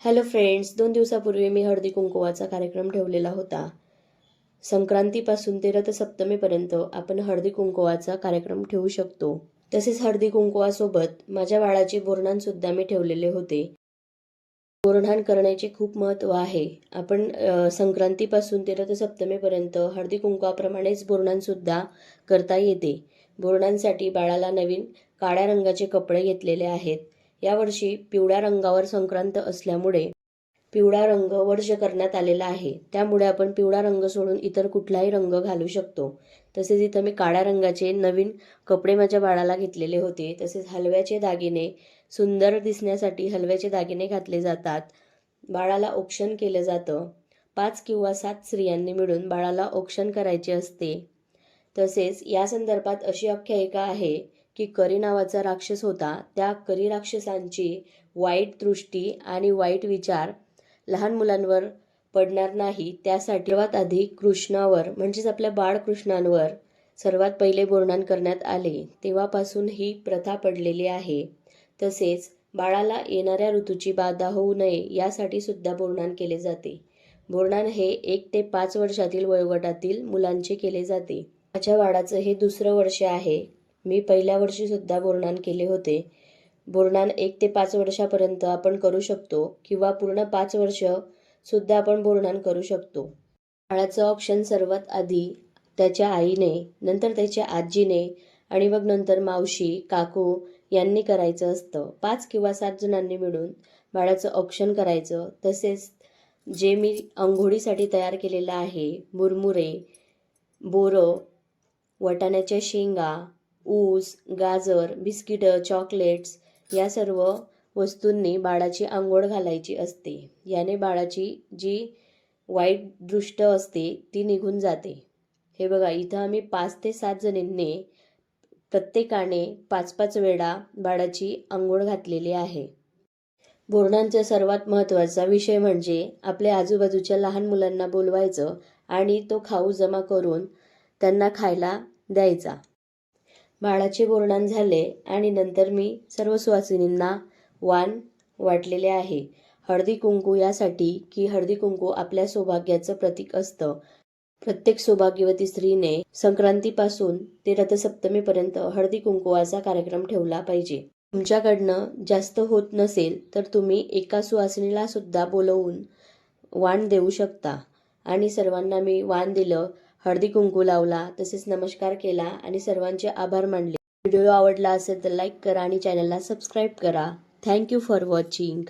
Hello friends, 2 दिवसापूर्वी मी हळदी कुंकवाचा कार्यक्रम ठेवलेला होता. संक्रांतीपासून ते रथसप्तमीपर्यंत आपण हळदी कुंकवाचा कार्यक्रम ठेवू शकतो. तसेच हळदी कुंकवासोबत माझ्या बाळाचे बोरन्हाणसुद्धा मी ठेवलेले होते. बोरन्हाण करण्याचे खूप महत्त्व आहे. आपण संक्रांतीपासून ते रथसप्तमीपर्यंत हळदी कुंकवाप्रमाणेच बोरन्हाणसुद्धा करता येते. बोरन्हाणसाठी बाळाला नवीन काळ्या रंगाचे कपडे घेतलेले आहेत. यावर्षी पिवळ्या रंगावर संक्रांत असल्यामुळे पिवळा रंग वर्ज करण्यात आलेला आहे. त्यामुळे आपण पिवळा रंग सोडून इतर कुठलाही रंग घालू शकतो. तसेच इथं मी काळ्या रंगाचे नवीन कपडे माझ्या बाळाला घेतलेले होते. तसेच हलव्याचे दागिने, सुंदर दिसण्यासाठी हलव्याचे दागिने घातले जातात. बाळाला औक्षण केलं जातं. 5 किंवा 7 स्त्रियांनी मिळून बाळाला औक्षण करायचे असते. तसेच या संदर्भात अशी आख्यायिका आहे की करी नावाचा राक्षस होता. त्या करी राक्षसांची वाईट दृष्टी आणि वाईट विचार लहान मुलांवर पडणार नाही, त्यासाठी सर्वात आधी कृष्णावर म्हणजेच आपल्या बाळकृष्णांवर सर्वात पहिले बोरन्हाण करण्यात आले. तेव्हापासून ही प्रथा पडलेली आहे. तसेच बाळाला येणाऱ्या ऋतूची बाधा होऊ नये यासाठी सुद्धा बोरन्हाण केले जाते. बोरन्हाण हे 1 ते 5 वर्षातील वयोगटातील मुलांचे केले जाते. माझ्या बाळाचं हे दुसरं वर्ष आहे. मी पहिल्या वर्षी सुद्धा बोरन्हाण केले होते. बोरन्हाण 1 ते 5 वर्षापर्यंत आपण करू शकतो किंवा पूर्ण 5 वर्ष सुद्धा आपण बोरन्हाण करू शकतो. बाळाचं औक्षण सर्वात आधी त्याच्या आईने, नंतर त्याच्या आजीने आणि मग नंतर मावशी, काकू यांनी करायचं असतं. 5 किंवा 7 जणांनी मिळून बाळाचं औक्षण करायचं. तसेच जे मी अंघोळीसाठी तयार केलेलं आहे, मुरमुरे, बोरं, वाटाण्याच्या शेंगा, ऊस, गाजर, बिस्किटं, चॉकलेट्स या सर्व वस्तूंनी बाळाची अंघोळ घालायची असते. याने बाळाची जी वाईट दृष्ट असते ती निघून जाते. हे बघा, इथं आम्ही 5 ते 7 जणींनी प्रत्येकाने 5-5 वेळा बाळाची अंघोळ घातलेली आहे. बोरन्हाणचा सर्वात महत्त्वाचा विषय म्हणजे आपल्या आजूबाजूच्या लहान मुलांना बोलवायचं आणि तो खाऊ जमा करून त्यांना खायला द्यायचा. बाळाचे बोरन्हाण झाले आणि नंतर मी सर्व सुवासिनींना वाण वाटलेले आहे. हळदी कुंकू यासाठी की हळदी कुंकू आपल्या सौभाग्याचं प्रतीक असतं. प्रत्येक सौभाग्यवती स्त्रीने संक्रांतीपासून ते रथसप्तमीपर्यंत हळदी कुंकवाचा कार्यक्रम ठेवला पाहिजे. तुमच्याकडनं जास्त होत नसेल तर तुम्ही एका सुवासिनीला सुद्धा बोलवून वाण देऊ शकता. आणि सर्वांना मी वाण दिलं, हळदी कुंकू लावला, तसेच नमस्कार केला आणि सर्वांचे आभार मानले. व्हिडिओ आवडला असेल तर लाईक करा आणि चॅनलला सबस्क्राईब करा. Thank you for watching.